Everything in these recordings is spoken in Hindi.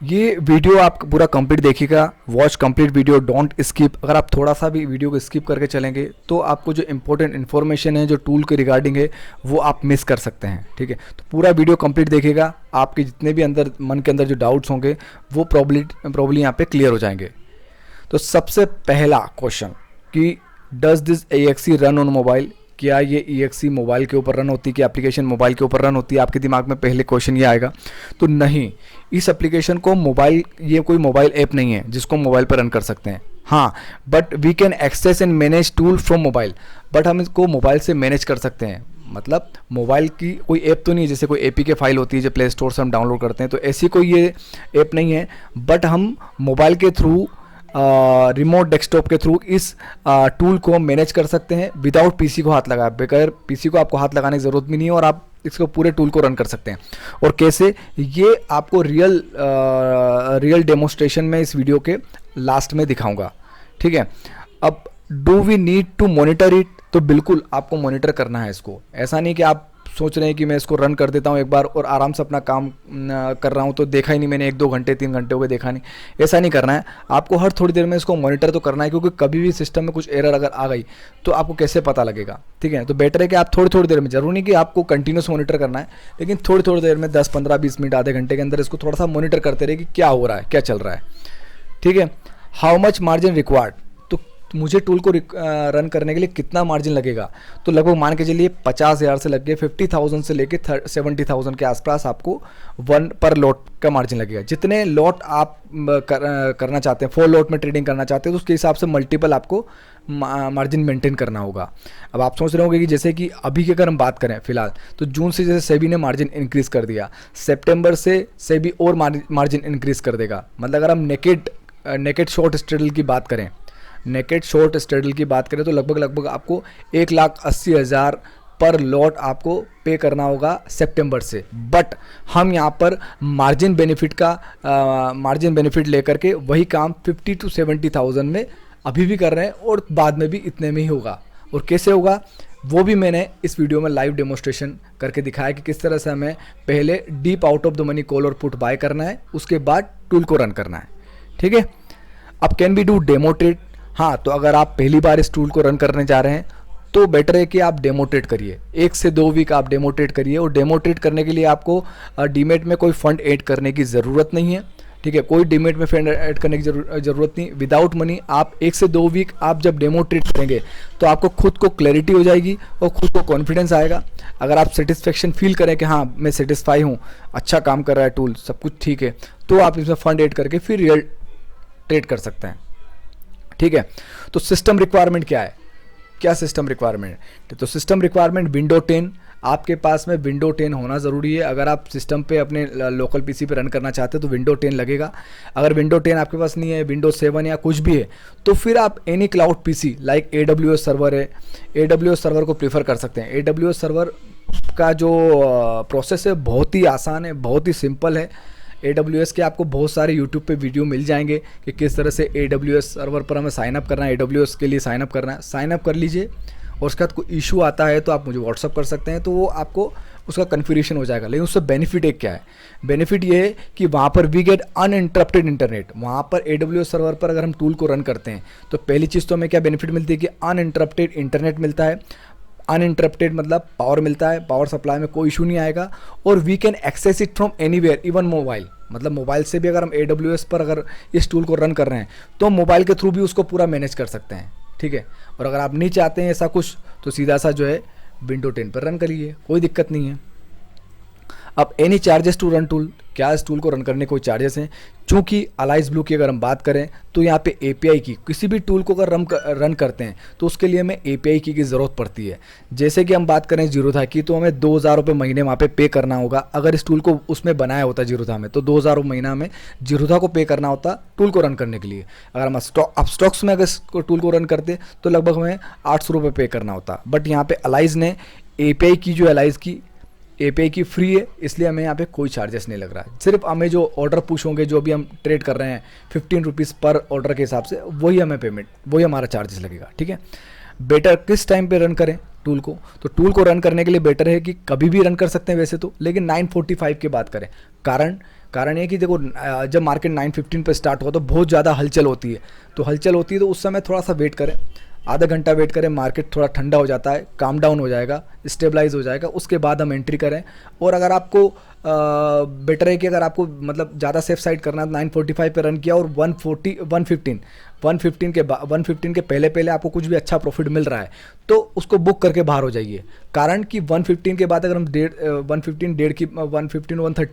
ये वीडियो आप पूरा कंप्लीट देखिएगा, watch complete video, don't skip. अगर आप थोड़ा सा भी वीडियो को स्किप करके चलेंगे तो आपको जो इंपॉर्टेंट इन्फॉर्मेशन है जो टूल के रिगार्डिंग है वो आप मिस कर सकते हैं। ठीक है, तो पूरा वीडियो कंप्लीट देखिएगा, आपके जितने भी अंदर मन के अंदर जो डाउट्स होंगे वो प्रॉब्ली यहाँ पे क्लियर हो जाएंगे। तो सबसे पहला क्वेश्चन कि does this AXE run on mobile, क्या ये EXE मोबाइल के ऊपर रन होती है, कि एप्लीकेशन मोबाइल के ऊपर रन होती है? आपके दिमाग में पहले क्वेश्चन ये आएगा। तो नहीं, इस एप्लीकेशन को मोबाइल, ये कोई मोबाइल ऐप नहीं है जिसको मोबाइल पर रन कर सकते हैं। हाँ, but we can access and manage tool from mobile, but हम इसको मोबाइल से मैनेज कर सकते हैं। मतलब मोबाइल की कोई ऐप तो नहीं है, जैसे कोई APK फाइल होती है जो प्ले स्टोर से हम डाउनलोड करते हैं, तो ऐसी कोई ये ऐप नहीं है। बट हम मोबाइल के थ्रू, रिमोट डेस्कटॉप के थ्रू इस टूल को मैनेज कर सकते हैं विदाउट PC को हाथ लगाए। बगैर PC को आपको हाथ लगाने की ज़रूरत भी नहीं है और आप इसको पूरे टूल को रन कर सकते हैं। और कैसे, ये आपको रियल डेमोस्ट्रेशन में इस वीडियो के लास्ट में दिखाऊंगा। ठीक है, अब do we need to monitor it? तो बिल्कुल आपको मॉनिटर करना है इसको। ऐसा नहीं कि आप सोच रहे हैं कि मैं इसको रन कर देता हूँ एक बार और आराम से अपना काम कर रहा हूँ, तो देखा ही नहीं मैंने, 1-2 घंटे 3 घंटे हो गए देखा नहीं। ऐसा नहीं करना है, आपको हर थोड़ी देर में इसको मॉनिटर तो करना है, क्योंकि कभी भी सिस्टम में कुछ एरर अगर आ गई तो आपको कैसे पता लगेगा। ठीक है, तो बेटर है कि आप थोड़ी थोड़ी देर में, जरूरी नहीं कि आपको कंटिन्यूस मॉनिटर करना है, लेकिन थोड़ी थोड़ी देर में 10-15-20 मिनट आधे घंटे के अंदर इसको थोड़ा सा मॉनिटर करते रहे कि क्या हो रहा है, क्या चल रहा है। ठीक है, हाउ मच मार्जिन रिक्वायर्ड, तो मुझे टूल को रन करने के लिए कितना मार्जिन लगेगा? तो लगभग मान के चलिए 50,000 से लग के 50,000 से लेके 70,000 के आसपास आपको वन पर लॉट का मार्जिन लगेगा। जितने लॉट आप करना चाहते हैं, 4 लॉट में ट्रेडिंग करना चाहते हैं, तो उसके हिसाब से मल्टीपल आपको मार्जिन मेंटेन करना होगा। अब आप सोच रहे होंगे कि जैसे कि अभी की अगर हम बात करें फिलहाल, तो जून से जैसे सेबी ने मार्जिन इंक्रीज़ कर दिया, सितंबर से सेबी और मार्जिन इंक्रीज़ कर देगा। मतलब अगर हम नेकेड शॉर्ट स्ट्रेडल की बात करें, तो लगभग आपको 1,80,000 पर लॉट आपको पे करना होगा सितंबर से। बट हम यहाँ पर मार्जिन बेनिफिट लेकर के वही काम 50 to 70,000 में अभी भी कर रहे हैं और बाद में भी इतने में ही होगा। और कैसे होगा वो भी मैंने इस वीडियो में लाइव डेमोस्ट्रेशन करके दिखाया कि किस तरह से हमें पहले deep out of the money call और पुट बाय करना है, उसके बाद टूल को रन करना है। ठीक है, अब can be do demo trade? हाँ, तो अगर आप पहली बार इस टूल को रन करने जा रहे हैं तो बेटर है कि आप डेमो ट्रेड करिए, 1 से 2 वीक आप डेमो ट्रेड करिए। और डेमो ट्रेड करने के लिए आपको डीमेट में कोई फंड ऐड करने की ज़रूरत नहीं है। ठीक है, कोई डीमेट में फंड ऐड करने की ज़रूरत नहीं। विदाउट मनी आप 1 से 2 वीक आप जब डेमो ट्रेड करेंगे तो आपको खुद को क्लैरिटी हो जाएगी और खुद को कॉन्फिडेंस आएगा। अगर आप सेटिस्फेक्शन फील करें कि हाँ मैं सेटिस्फाई हूँ, अच्छा काम कर रहा है टूल, सब कुछ ठीक है, तो आप इसमें फंड ऐड करके फिर रियल ट्रेड कर सकते हैं। ठीक है, तो सिस्टम रिक्वायरमेंट क्या है? क्या सिस्टम रिक्वायरमेंट? तो सिस्टम रिक्वायरमेंट विंडो 10, आपके पास में विंडो 10 होना ज़रूरी है। अगर आप सिस्टम पे अपने लोकल PC पे रन करना चाहते हैं तो विंडो 10 लगेगा। अगर विंडो 10 आपके पास नहीं है, विंडो 7 या कुछ भी है, तो फिर आप any cloud PC like AWS server है, AWS सर्वर को प्रीफर कर सकते हैं। AWS सर्वर का जो प्रोसेस है बहुत ही आसान है, बहुत ही सिंपल है। AWS के आपको बहुत सारे यूट्यूब पे वीडियो मिल जाएंगे कि किस तरह से AWS सर्वर पर हमें साइन अप करना है, AWS के लिए साइन अप करना है। साइन अप कर लीजिए और उसके बाद कोई इशू आता है तो आप मुझे व्हाट्सअप कर सकते हैं, तो वो आपको उसका कन्फिगरेशन हो जाएगा। लेकिन उससे बेनिफिट एक क्या है? बेनिफिट ये है कि वहाँ पर वी गेट अनइंटरप्टेड इंटरनेट। वहाँ पर AWS सर्वर पर अगर हम टूल को रन करते हैं तो पहली चीज़ तो हमें क्या बेनिफिट मिलती है कि अनइंटरप्टेड इंटरनेट मिलता है। अनइंटरप्टेड मतलब पावर मिलता है, पावर सप्लाई में कोई इशू नहीं आएगा। और we can access it from anywhere, even mobile. मतलब मोबाइल से भी अगर हम AWS पर अगर इस टूल को रन कर रहे हैं तो मोबाइल के थ्रू भी उसको पूरा मैनेज कर सकते हैं। ठीक है, और अगर आप नहीं चाहते हैं ऐसा कुछ तो सीधा सा जो है विंडो 10 पर रन करिए, कोई दिक्कत नहीं है। अब any charges to run tool, क्या इस टूल को रन करने के कोई चार्जेस हैं? चूँकि अलाइज ब्लू की अगर हम बात करें तो यहाँ पे API की, किसी भी टूल को अगर रन करते हैं तो उसके लिए हमें API की ज़रूरत पड़ती है। जैसे कि हम बात करें जीरोधा की, तो हमें 2,000 रुपये महीने वहाँ पे करना होगा। अगर इस टूल को उसमें बनाया होता जीरोधा में तो 2,000 महीना में जीरोधा को पे करना होता टूल को रन करने के लिए। अगर हम स्टॉक्स में अगर इस टूल को रन करते तो लगभग हमें 800 रुपये पे करना होता। बट यहाँ पे अलाइज ने API की, जो अलाइज की API की फ्री है, इसलिए हमें यहाँ पे कोई चार्जेस नहीं लग रहा है। सिर्फ हमें जो ऑर्डर पुश होंगे, जो भी हम ट्रेड कर रहे हैं 15 रुपीज़ पर ऑर्डर के हिसाब से, वही हमें पेमेंट, वही हमारा चार्जेस लगेगा। ठीक है, बेटर किस टाइम पे रन करें टूल को? तो टूल को रन करने के लिए बेटर है कि कभी भी रन कर सकते हैं वैसे तो, लेकिन 9:45 की बात करें। कारण ये कि देखो जब मार्केट 9:15 पे स्टार्ट हुआ तो बहुत ज़्यादा हलचल होती है, तो उस समय थोड़ा सा वेट करें, आधा घंटा वेट करें, मार्केट थोड़ा ठंडा हो जाता है, काम डाउन हो जाएगा, स्टेबलाइज हो जाएगा, उसके बाद हम एंट्री करें। और अगर आपको बेटर है कि अगर आपको मतलब ज़्यादा सेफ साइड करना है, 9:45 पे रन किया और 115 के पहले पहले आपको कुछ भी अच्छा प्रॉफिट मिल रहा है तो उसको बुक करके बाहर हो जाइए। कारण कि 115 के बाद अगर हम 115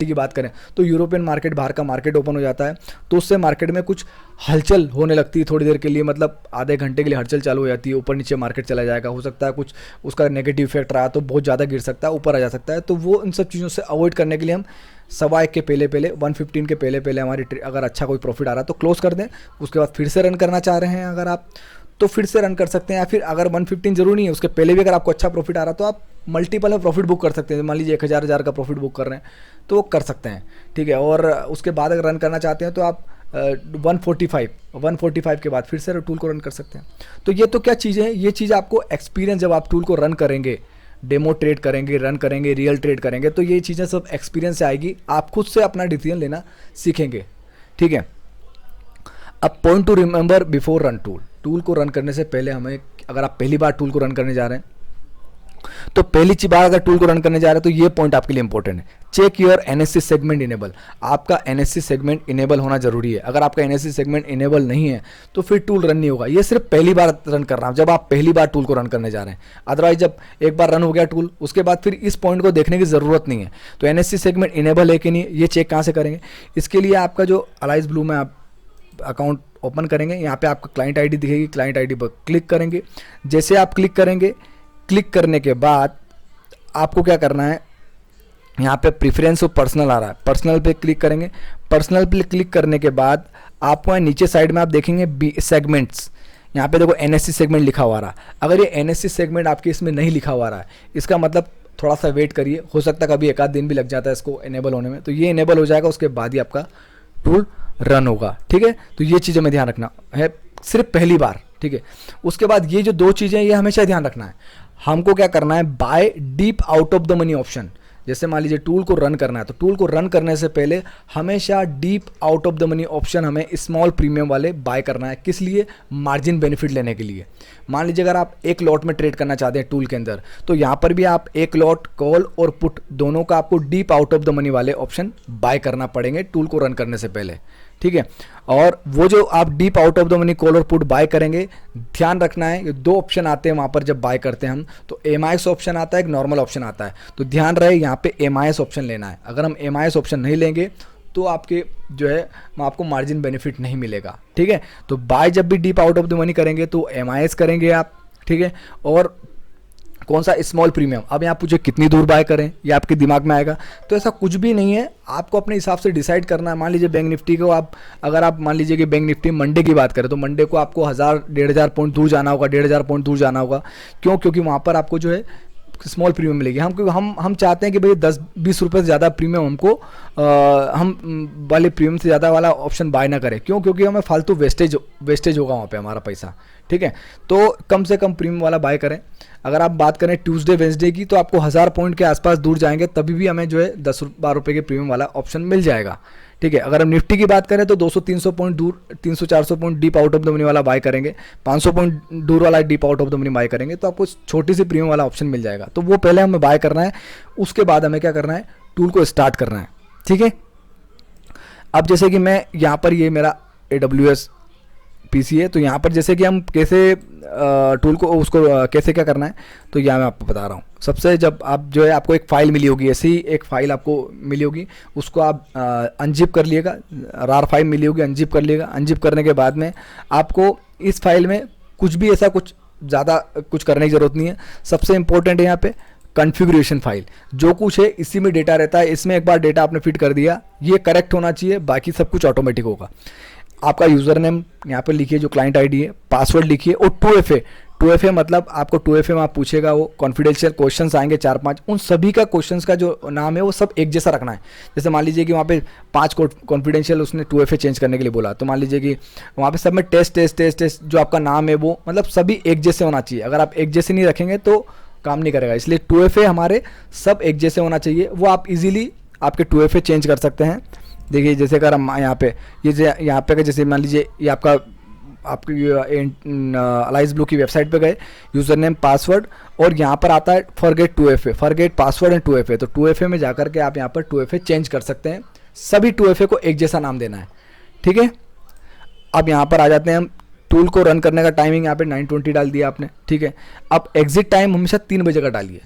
की बात करें तो यूरोपियन मार्केट, बाहर का मार्केट ओपन हो जाता है, तो उससे मार्केट में कुछ हलचल होने लगती है थोड़ी देर के लिए, मतलब आधे घंटे के लिए हलचल चालू हो जाती है, ऊपर नीचे मार्केट चला जाएगा, हो सकता है कुछ उसका नेगेटिव इफेक्ट रहा तो बहुत ज़्यादा गिर सकता है, ऊपर आ जा सकता है। तो वो इन सब चीज़ों से अवॉइड करने के लिए हम 1:15 के पहले पहले 115 के पहले पहले हमारी अगर अच्छा कोई प्रॉफिट आ रहा है तो क्लोज कर दें। उसके बाद फिर से रन करना चाह रहे हैं अगर आप तो फिर से रन कर सकते हैं, या फिर अगर 115 जरूरी नहीं है, उसके पहले भी अगर आपको अच्छा प्रॉफिट आ रहा है तो आप मल्टीपल में प्रॉफिट बुक कर सकते हैं। मान लीजिए 1000 का प्रॉफिट बुक कर रहे हैं तो वो कर सकते हैं, ठीक है। और उसके बाद अगर रन करना चाहते हैं तो आप 145 के बाद फिर से टूल को रन कर सकते हैं। तो ये तो क्या चीज़ें हैं, ये चीज़ आपको एक्सपीरियंस, जब आप टूल को रन करेंगे, डेमो ट्रेड करेंगे, रन करेंगे, रियल ट्रेड करेंगे, तो ये चीज़ें सब एक्सपीरियंस से आएगी, आप खुद से अपना डिसीजन लेना सीखेंगे, ठीक है। अब point two remember before run tool को रन करने से पहले हमें, अगर आप पहली बार टूल को रन करने जा रहे हैं तो पहली बार अगर टूल को रन करने जा रहे हैं तो ये पॉइंट आपके लिए इंपॉर्टेंट है, check your NSC segment enable. आपका एनएससी सेगमेंट इनेबल होना जरूरी है। अगर आपका एनएससी सेगमेंट इनेबल नहीं है तो फिर टूल रन नहीं होगा। ये सिर्फ पहली बार रन कर रहा हूं, जब आप पहली बार टूल को रन करने जा रहे हैं। अदरवाइज जब एक बार रन हो गया टूल, उसके बाद फिर इस पॉइंट को देखने की जरूरत नहीं है। तो एनएससी सेगमेंट इनेबल है कि नहीं, ये चेक कहाँ से करेंगे? इसके लिए आपका जो अलाइज ब्लू में आप अकाउंट ओपन करेंगे, यहाँ पे आपका क्लाइंट आईडी दिखेगी, क्लाइंट आईडी पर क्लिक करेंगे। जैसे आप क्लिक करेंगे, क्लिक करने के बाद आपको क्या करना है, यहाँ पे प्रेफरेंस और पर्सनल आ रहा है, पर्सनल पे क्लिक करेंगे। पर्सनल पे क्लिक करने के बाद आपको नीचे साइड में आप देखेंगे सेगमेंट्स, यहाँ पे देखो एनएससी सेगमेंट लिखा हुआ रहा है। अगर ये एनएससी सेगमेंट आपके इसमें नहीं लिखा हुआ रहा है, इसका मतलब थोड़ा सा वेट करिए, हो सकता है कभी एक आध दिन भी लग जाता है इसको इनेबल होने में। तो ये इनेबल हो जाएगा, उसके बाद ही आपका टूल रन होगा, ठीक है। तो ये चीज़ें में ध्यान रखना है, सिर्फ पहली बार, ठीक है। उसके बाद ये जो दो चीज़ें ये हमेशा ध्यान रखना है, हमको क्या करना है, buy deep out of the money option. जैसे मान लीजिए टूल को रन करना है तो टूल को रन करने से पहले हमेशा deep out of the money option हमें स्मॉल प्रीमियम वाले बाय करना है। किस लिए? मार्जिन बेनिफिट लेने के लिए। मान लीजिए अगर आप एक लॉट में ट्रेड करना चाहते हैं टूल के अंदर, तो यहाँ पर भी आप एक लॉट कॉल और पुट दोनों का आपको deep out of the money वाले ऑप्शन बाय करना पड़ेंगे टूल को रन करने से पहले, ठीक है। और वो जो आप deep out of the money call और पुट बाय करेंगे, ध्यान रखना है, ये दो ऑप्शन आते हैं वहाँ पर जब बाय करते हैं हम, तो MIS ऑप्शन आता है, एक नॉर्मल ऑप्शन आता है। तो ध्यान रहे यहाँ पे MIS ऑप्शन लेना है। अगर हम MIS ऑप्शन नहीं लेंगे तो आपके जो है आपको मार्जिन बेनिफिट नहीं मिलेगा, ठीक है। तो बाय जब भी deep out of the money करेंगे तो MIS करेंगे आप, ठीक है। और कौन सा? Small premium. अब यहाँ पूछे कितनी दूर बाय करें, ये आपके दिमाग में आएगा। तो ऐसा कुछ भी नहीं है, आपको अपने हिसाब से डिसाइड करना है। मान लीजिए बैंक निफ्टी को आप, अगर आप मान लीजिए कि बैंक निफ्टी मंडे की बात करें तो मंडे को आपको 1000-1500 पॉइंट दूर जाना होगा, 1500 पॉइंट दूर जाना होगा। क्यों? क्योंकि वहाँ पर आपको जो है स्मॉल प्रीमियम मिलेगी। हम चाहते हैं कि भाई 10-20 रुपये से ज़्यादा प्रीमियम हमको हम वाले प्रीमियम से ज़्यादा वाला ऑप्शन बाय ना करें। क्यों? क्योंकि हमें फालतू वेस्टेज होगा वहाँ पे हमारा पैसा, ठीक है। तो कम से कम प्रीमियम वाला बाय करें। अगर आप बात करें ट्यूसडे वेंसडे की तो आपको 1000 पॉइंट के आसपास दूर जाएंगे तभी भी हमें जो है 10-12 रुपये के प्रीमियम वाला ऑप्शन मिल जाएगा, ठीक है। अगर हम निफ्टी की बात करें तो 200-300 पॉइंट दूर, 300-400 point deep out of the money वाला बाय करेंगे, 500 पॉइंट दूर वाला deep out of the money by करेंगे तो आपको छोटी सी प्रीमियम वाला ऑप्शन मिल जाएगा। तो वो पहले हमें बाय करना है, उसके बाद हमें क्या करना है, टूल को स्टार्ट करना है, ठीक है। अब जैसे कि मैं यहाँ पर, ये मेरा AWS PC है, तो यहाँ पर जैसे कि हम कैसे टूल को उसको कैसे क्या करना है, तो यहाँ मैं आपको बता रहा हूँ। सबसे जब आप जो है आपको एक फ़ाइल मिली होगी, ऐसी एक फ़ाइल आपको मिली होगी, उसको आप अनजिप कर लिएगा, रार फाइल मिली होगी, अनजिप कर लिएगा। अनजिप करने के बाद में आपको इस फाइल में कुछ भी ऐसा कुछ ज़्यादा कुछ करने की ज़रूरत नहीं है। सबसे इंपॉर्टेंट है यहाँ पे कॉन्फ़िगरेशन फाइल, जो कुछ है इसी में डेटा रहता है। इसमें एक बार डेटा आपने फिट कर दिया, ये करेक्ट होना चाहिए, बाकी सब कुछ ऑटोमेटिक होगा। आपका यूज़र नेम यहाँ पर लिखिए, जो क्लाइंट आईडी है, पासवर्ड लिखिए, और 2FA मतलब आपको 2FA में आप पूछेगा, वो कॉन्फिडेंशियल क्वेश्चंस आएंगे 4-5, उन सभी का क्वेश्चंस का जो नाम है वो सब एक जैसा रखना है। जैसे मान लीजिए कि वहाँ पे 5 कॉन्फिडेंशियल उसने 2FA चेंज करने के लिए बोला, तो मान लीजिए कि वहाँ पे सब में टेस्ट जो आपका नाम है वो मतलब सभी एक जैसे होना चाहिए। अगर आप एक जैसे नहीं रखेंगे तो काम नहीं करेगा, इसलिए 2FA हमारे सब एक जैसे होना चाहिए। वो आप इजीली आपके 2FA चेंज कर सकते हैं। देखिए जैसे अगर हम यहाँ पे यहाँ पे जैसे मान लीजिए ये आपकी अलाइज ब्लू की वेबसाइट पे गए, यूज़र नेम पासवर्ड, और यहाँ पर आता है forget 2FA, forget password and 2FA। तो 2FA में जाकर के आप यहाँ पर 2FA चेंज कर सकते हैं। सभी 2FA को एक जैसा नाम देना है, ठीक है। अब यहाँ पर आ जाते हैं हम, टूल को रन करने का टाइमिंग यहाँ पे 9:20 डाल दिया आपने, ठीक है। अब एग्जिट टाइम हमेशा 3 बजे का डालिए,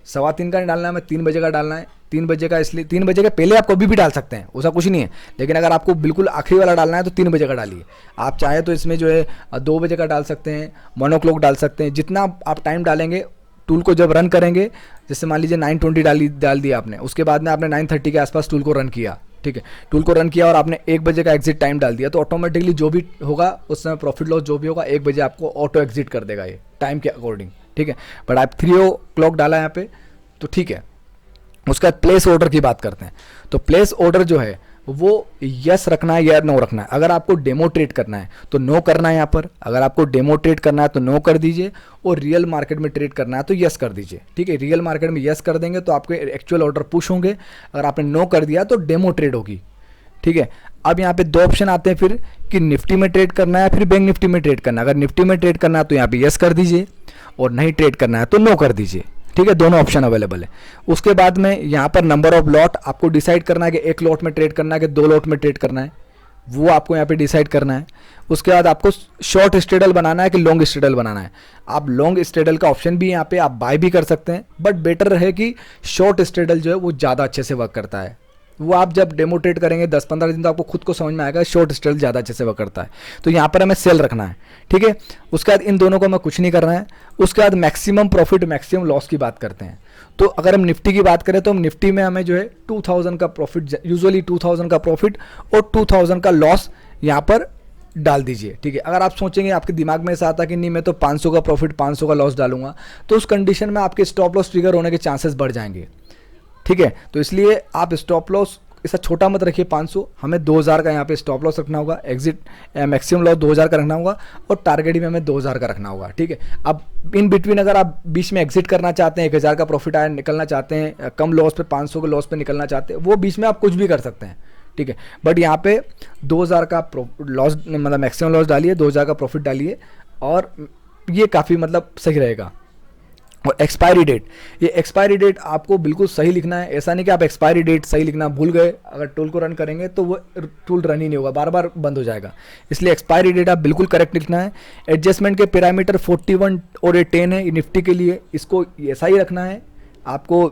3:15 का नहीं डालना है, हमें 3 बजे का डालना है। 3 बजे का इसलिए 3 बजे के पहले आप कभी भी डाल सकते हैं, उसका कुछ नहीं है, लेकिन अगर आपको बिल्कुल आखिरी वाला डालना है तो 3 बजे का डालिए। आप चाहे तो इसमें जो है 2 बजे का डाल सकते हैं, 1 o'clock डाल सकते हैं, जितना आप टाइम डालेंगे टूल को जब रन करेंगे। जैसे मान लीजिए 9:20 डाल दिया आपने, उसके बाद में आपने 9:30 के आसपास टूल को रन किया, ठीक है। टूल को रन किया और आपने 1 बजे का एग्जिट टाइम डाल दिया, तो ऑटोमेटिकली जो भी होगा उस समय प्रॉफिट लॉस जो भी होगा 1 बजे आपको ऑटो एग्जिट कर देगा ये टाइम के अकॉर्डिंग, ठीक है। बट आप 3 o'clock डाला यहाँ पे तो ठीक है। उसका प्लेस ऑर्डर की बात करते हैं, तो प्लेस ऑर्डर जो है वो यस रखना है या नो रखना है। अगर आपको डेमो ट्रेड करना है तो नो करना है यहाँ पर, अगर आपको डेमो ट्रेड करना है तो नो कर दीजिए, और रियल मार्केट में ट्रेड करना है तो यस कर दीजिए, ठीक है। रियल मार्केट में यस कर देंगे तो आपके एक्चुअल ऑर्डर पुश होंगे, अगर आपने नो कर दिया तो डेमो ट्रेड होगी, ठीक है। अब यहाँ पे 2 ऑप्शन आते हैं फिर कि निफ्टी में ट्रेड करना है फिर बैंक निफ्टी में ट्रेड करना है। अगर निफ्टी में ट्रेड करना है तो यहाँ पे यस कर दीजिए, और नहीं ट्रेड करना है तो नो कर दीजिए, ठीक है। दोनों ऑप्शन अवेलेबल है। उसके बाद में यहाँ पर नंबर ऑफ लॉट आपको डिसाइड करना है कि 1 लॉट में ट्रेड करना है कि 2 लॉट में ट्रेड करना है, वो आपको यहाँ पे डिसाइड करना है। उसके बाद आपको शॉर्ट स्ट्रेडल बनाना है कि लॉन्ग स्ट्रेडल बनाना है। आप लॉन्ग स्ट्रेडल का ऑप्शन भी यहाँ पे आप बाय भी कर सकते हैं, बट बेटर है कि शॉर्ट स्ट्रेडल जो है वो ज़्यादा अच्छे से वर्क करता है। वो आप जब डेमो ट्रेड करेंगे 10-15 दिन तो आपको खुद को समझ में आएगा शॉर्ट स्ट्रेडल ज़्यादा अच्छे से वर्क करता है। तो यहाँ पर हमें सेल रखना है, ठीक है। उसके बाद इन दोनों को हमें कुछ नहीं करना है। उसके बाद मैक्सिमम प्रॉफिट मैक्सिमम लॉस की बात करते हैं। तो अगर हम निफ्टी की बात करें तो हम निफ्टी में हमें जो है 2000 का प्रॉफिट, यूजुअली 2000 का प्रॉफिट और 2000 का लॉस यहाँ पर डाल दीजिए, ठीक है। अगर आप सोचेंगे आपके दिमाग में ऐसा आता कि नहीं मैं तो 500 का प्रॉफिट 500 का लॉस डालूंगा, तो उस कंडीशन में आपके स्टॉप लॉस ट्रिगर होने के चांसेस बढ़ जाएंगे, ठीक है। तो इसलिए आप स्टॉप लॉस ऐसा छोटा मत रखिए 500, हमें 2000 का यहाँ पे स्टॉप लॉस रखना होगा, एग्जिट मैक्सिमम लॉस 2000 का रखना होगा, और टारगेट भी हमें 2000 का रखना होगा, ठीक है। अब इन बिटवीन अगर आप बीच में एग्जिट करना चाहते हैं, 1000 का प्रॉफिट आया निकलना चाहते हैं, कम लॉस पे 500 के लॉस पे निकलना चाहते हैं, वो बीच में आप कुछ भी कर सकते हैं, ठीक है। बट यहाँ पे 2000 का लॉस मतलब मैक्सिमम लॉस डालिए, 2000 का प्रॉफिट डालिए, और ये काफ़ी मतलब सही रहेगा। और एक्सपायरी डेट, ये एक्सपायरी डेट आपको बिल्कुल सही लिखना है। ऐसा नहीं कि आप एक्सपायरी डेट सही लिखना भूल गए, अगर टूल को रन करेंगे तो वो टूल रन ही नहीं होगा, बार बार बंद हो जाएगा। इसलिए एक्सपायरी डेट आप बिल्कुल करेक्ट लिखना है। एडजस्टमेंट के पैरामीटर 41 और 10 है निफ्टी के लिए, इसको ऐसा ही रखना है, आपको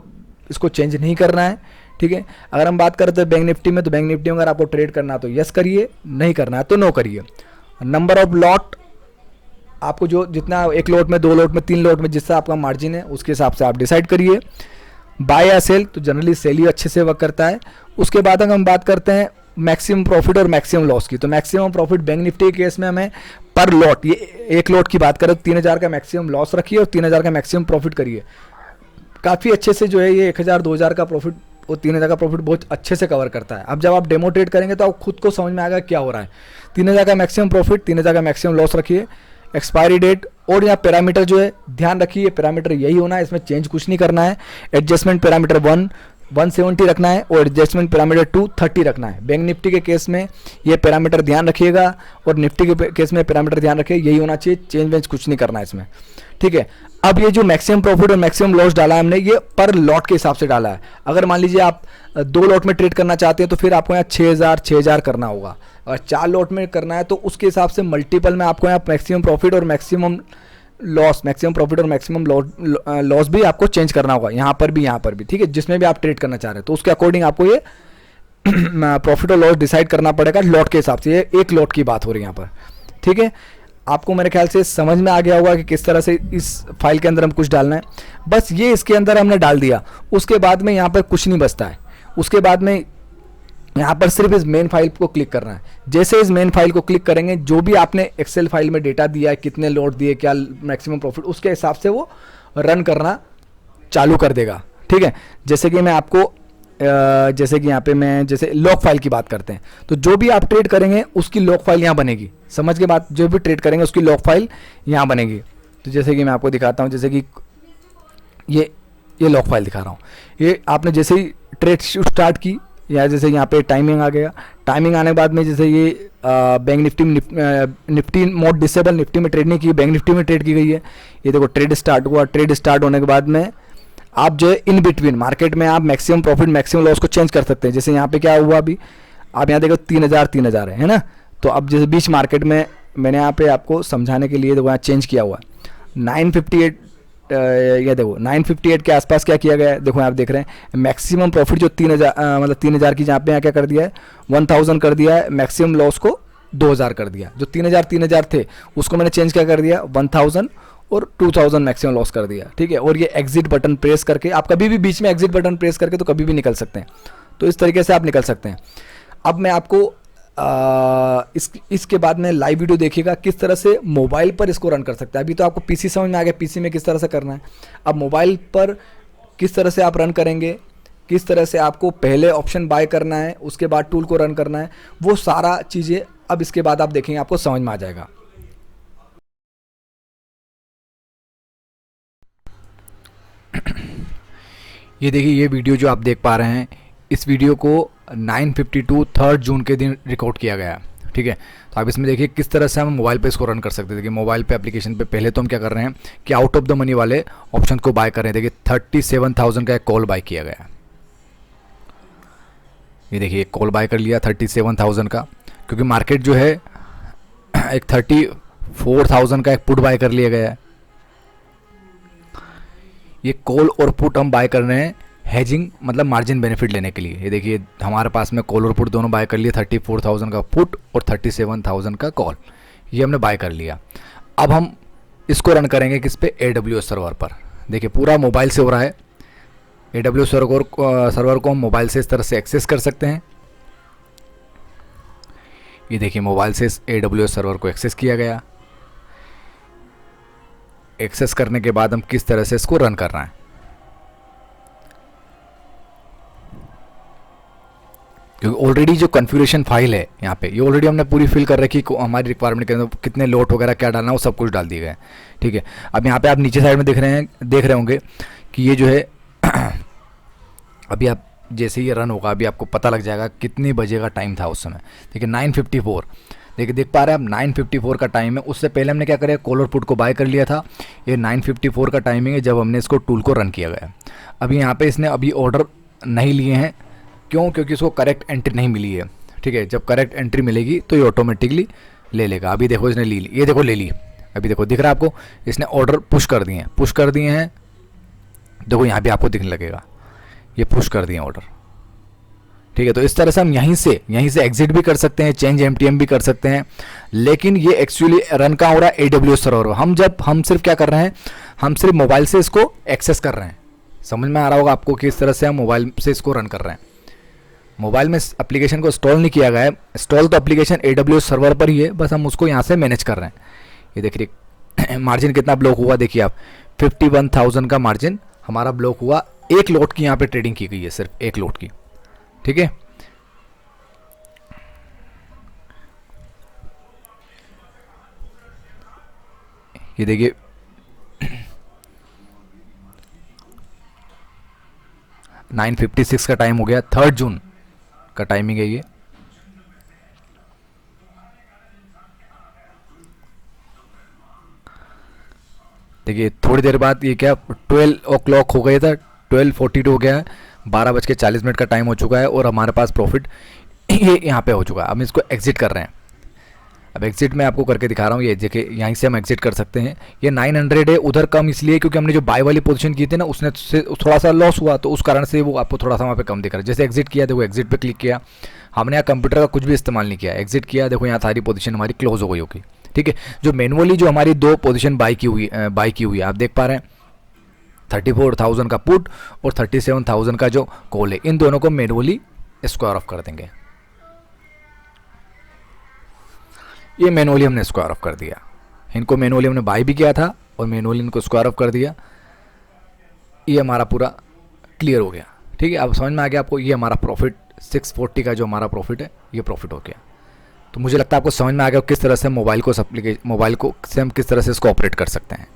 इसको चेंज नहीं करना है, ठीक है। अगर हम बात करते हैं बैंक निफ्टी में, तो बैंक निफ्टी में अगर आपको ट्रेड करना है तो यस करिए, नहीं करना है तो नो करिए। नंबर ऑफ लॉट आपको जो जितना 1 लॉट में 2 लॉट में 3 लॉट में जिससे आपका मार्जिन है उसके हिसाब से आप डिसाइड करिए। बाय या सेल, तो जनरली सेल ही अच्छे से वर्क करता है। उसके बाद अगर हम बात करते हैं मैक्सिमम प्रॉफिट और मैक्सिमम लॉस की, तो मैक्सिमम प्रॉफिट बैंक निफ्टी के केस में हमें पर लॉट, ये 1 लॉट की बात करें तो 3000 का मैक्सिमम लॉस रखिए और 3000 का मैक्सिमम प्रॉफिट करिए। काफ़ी अच्छे से जो है ये 1000-2000 का प्रॉफिट और 3000 का प्रॉफिट बहुत अच्छे से कवर करता है। अब जब आप डेमो ट्रेड करेंगे तो आप खुद को समझ में आएगा क्या हो रहा है। 3000 का मैक्सिमम प्रॉफिट, 3000 का मैक्सिमम लॉस रखिए। एक्सपायरी डेट और यहाँ पैरामीटर जो है ध्यान रखिए, पैरामीटर यही होना है, इसमें चेंज कुछ नहीं करना है। एडजस्टमेंट पैरामीटर 170 रखना है और एडजस्टमेंट पैरामीटर 230 रखना है। बैंक निफ्टी के केस में ये पैरामीटर ध्यान रखिएगा और निफ्टी के केस में पैरामीटर ध्यान रखिए, यही होना चाहिए, चेंज वेंज कुछ नहीं करना है इसमें, ठीक है। अब ये जो मैक्सिमम प्रॉफिट और मैक्सिमम लॉस डाला है हमने, ये पर लॉट के हिसाब से डाला है। अगर मान लीजिए आप 2 लॉट में ट्रेड करना चाहते हैं तो फिर आपको यहाँ 6000 करना होगा। अगर 4 लॉट में करना है तो उसके हिसाब से मल्टीपल में आपको यहाँ मैक्सिमम प्रॉफिट और मैक्सिमम लॉस, मैक्सिमम प्रॉफिट और मैक्सिमम लॉस भी आपको चेंज करना होगा, यहाँ पर भी, ठीक है। जिसमें भी आप ट्रेड करना चाह रहे हैं तो उसके अकॉर्डिंग आपको ये प्रॉफिट और लॉस डिसाइड करना पड़ेगा लॉट के हिसाब से। ये 1 लॉट की बात हो रही है यहाँ पर, ठीक है। आपको मेरे ख्याल से समझ में आ गया होगा कि किस तरह से इस फाइल के अंदर हम कुछ डालना है। बस ये इसके अंदर हमने डाल दिया, उसके बाद में यहाँ पर कुछ नहीं बचता है। उसके बाद में यहाँ पर सिर्फ इस मेन फाइल को क्लिक करना है। जैसे इस मेन फाइल को क्लिक करेंगे, जो भी आपने एक्सेल फाइल में डेटा दिया है, कितने लॉट दिए, क्या मैक्सिमम प्रॉफिट, उसके हिसाब से वो रन करना चालू कर देगा, ठीक है। जैसे कि मैं आपको जैसे कि यहाँ पे मैं जैसे लॉग फाइल की बात करते हैं, तो जो भी आप ट्रेड करेंगे उसकी लॉग फाइल यहाँ बनेगी। समझ के बाद जो भी ट्रेड करेंगे उसकी लॉग फाइल यहाँ बनेगी। तो जैसे कि मैं आपको दिखाता हूँ, जैसे कि ये लॉग फाइल दिखा रहा हूँ। ये आपने जैसे ही ट्रेड स्टार्ट की, या जैसे यहाँ पे टाइमिंग आ गया, टाइमिंग आने के बाद में जैसे ये bank Nifty Nifty mode disable, Nifty में ट्रेड नहीं की, बैंक निफ्टी में ट्रेड की गई है। ये देखो ट्रेड स्टार्ट हुआ, ट्रेड स्टार्ट होने के बाद में आप जो है इन बिटवीन मार्केट में आप मैक्सिमम प्रॉफिट मैक्सिमम लॉस को चेंज कर सकते हैं। जैसे यहाँ पे क्या हुआ अभी, आप यहाँ देखो 3000 है ना, तो अब जैसे बीच मार्केट में मैंने यहाँ पे आपको समझाने के लिए देखो यहाँ चेंज किया हुआ है 958, ये देखो 958 के आसपास क्या किया गया है, देखो आप देख रहे हैं मैक्सिमम प्रॉफिट जो 3000 मतलब 3000 की जहाँ पे यहाँ क्या कर दिया है 1000 कर दिया है, मैक्सिमम लॉस को 2000 कर दिया। जो 3000 थे उसको मैंने चेंज क्या कर दिया 1000 और 2000 मैक्सिमम लॉस कर दिया, ठीक है। और ये एग्जिट बटन प्रेस करके आप कभी भी बीच में एग्जिट बटन प्रेस करके तो कभी भी निकल सकते हैं, तो इस तरीके से आप निकल सकते हैं। अब मैं आपको इसके बाद में लाइव वीडियो देखिएगा किस तरह से मोबाइल पर इसको रन कर सकते हैं। अभी तो आपको पीसी समझ में आ गया, पीसी में किस तरह से करना है। अब मोबाइल पर किस तरह से आप रन करेंगे, किस तरह से आपको पहले ऑप्शन बाय करना है, उसके बाद टूल को रन करना है, वो सारा चीज़ें अब इसके बाद आप देखेंगे आपको समझ में आ जाएगा। ये देखिए ये वीडियो जो आप देख पा रहे हैं, इस वीडियो को 9:52 3 जून के दिन रिकॉर्ड किया गया, ठीक है। तो आप इसमें देखिए किस तरह से हम मोबाइल पे इसको रन कर सकते हैं। देखिए मोबाइल पे एप्लीकेशन पे पहले तो हम क्या कर रहे हैं कि आउट ऑफ द मनी वाले ऑप्शन को बाय कर रहे हैं। देखिए 37,000 का एक कॉल बाय किया गया, ये देखिए एक कॉल बाय कर लिया 37,000 का, क्योंकि मार्केट जो है एक 34,000 का एक पुट बाय कर लिया गया है। ये कॉल और पुट हम बाय कर रहे हैं हेजिंग मतलब मार्जिन बेनिफिट लेने के लिए। ये देखिए हमारे पास में कॉल और पुट दोनों बाय कर लिए, 34,000 का पुट और 37,000 का कॉल, ये हमने बाय कर लिया। अब हम इसको रन करेंगे किस पे, AWS सर्वर पर। देखिए पूरा मोबाइल से हो रहा है, AWS सर्वर को हम मोबाइल से इस तरह से एक्सेस कर सकते हैं। ये देखिए मोबाइल से AWS सर्वर को एक्सेस किया गया। एक्सेस करने के बाद हम किस तरह से इसको रन कर रहे हैं, क्योंकि ऑलरेडी जो कॉन्फ़िगरेशन फाइल है यहाँ पे ये ऑलरेडी हमने पूरी फिल कर रखी, हमारी रिक्वायरमेंट के अंदर कितने लोड वगैरह क्या डालना है वो सब कुछ डाल दिए गए, ठीक है। अब यहाँ पे आप नीचे साइड में देख रहे होंगे कि ये जो है अभी आप जैसे ये रन होगा अभी आपको पता लग जाएगा कितने बजे का टाइम था उस समय। देखिए 9:54, देखिए देख पा रहे हैं आप 9:54 का टाइम है। उससे पहले हमने क्या करा, कॉल और पुट को बाय कर लिया था। ये 9:54 का टाइमिंग है जब हमने इसको टूल को रन किया गया। अभी यहाँ पे इसने अभी ऑर्डर नहीं लिए हैं, क्यों, क्योंकि इसको करेक्ट एंट्री नहीं मिली है, ठीक है। जब करेक्ट एंट्री मिलेगी तो ये ऑटोमेटिकली ले लेगा। अभी देखो इसने ली, ये देखो ले ली, अभी देखो दिख रहा है आपको, इसने ऑर्डर पुश कर दिए हैं। देखो यहाँ भी आपको दिखने लगेगा ये पुश कर दिए ऑर्डर, ठीक है। तो इस तरह से हम यहीं से एग्जिट भी कर सकते हैं, चेंज MTM भी कर सकते हैं। लेकिन ये एक्चुअली रन कहाँ हो रहा है, AWS सर्वर। हम सिर्फ क्या कर रहे हैं, हम सिर्फ मोबाइल से इसको एक्सेस कर रहे हैं। समझ में आ रहा होगा आपको कि इस तरह से हम मोबाइल से इसको रन कर रहे हैं। मोबाइल में एप्लीकेशन को इंस्टॉल नहीं किया गया है, इंस्टॉल तो एप्लीकेशन AWS सर्वर पर ही है, बस हम उसको यहाँ से मैनेज कर रहे हैं। ये देखिए मार्जिन कितना ब्लॉक हुआ, देखिए आप 51,000 का मार्जिन हमारा ब्लॉक हुआ। एक लॉट की यहाँ पे ट्रेडिंग की गई है, सिर्फ एक लॉट की, ठीक है। ये देखिए 9:56 का टाइम हो गया, 3 जून का टाइमिंग है ये। देखिए थोड़ी देर बाद ये क्या 12 o'clock हो गया था, 12:42 हो गया है, 12:40 का टाइम हो चुका है और हमारे पास प्रॉफिट ये यहाँ पे हो चुका है। अब इसको एग्जिट कर रहे हैं। अब एग्जिट मैं आपको करके दिखा रहा हूँ, ये देखिए यहीं से हम एग्जिट कर सकते हैं। ये 900 है, उधर कम इसलिए क्योंकि हमने जो बाय वाली पोजीशन की थी ना उसने थोड़ा सा लॉस हुआ, तो उस कारण से वो आपको थोड़ा सा वहाँ पे कम दिख रहा है। जैसे एग्जिट किया, देखो एग्जिट पे क्लिक किया, हमने यहाँ कंप्यूटर का कुछ भी इस्तेमाल नहीं किया, एग्जिट किया, देखो यहाँ सारी पोजीशन हमारी क्लोज हो गई होगी, ठीक है। जो मैनुअली जो हमारी 2 पोजीशन बाय की हुई है आप देख पा रहे हैं, 34,000 का पुट और 37,000 का जो कॉल है, इन दोनों को मैनुअली स्क्वायर ऑफ कर देंगे। ये मैनुअली हमने स्क्वायर ऑफ कर दिया, इनको मैनुअली हमने बाय भी किया था और मैनुअली इनको स्क्वायर ऑफ कर दिया। ये हमारा पूरा क्लियर हो गया, ठीक है। अब समझ में आ गया आपको, ये हमारा प्रॉफिट 640 का जो हमारा प्रॉफिट है ये प्रॉफिट हो गया। तो मुझे लगता है आपको समझ में आ गया किस तरह से मोबाइल को से हम किस तरह से इसको ऑपरेट कर सकते हैं।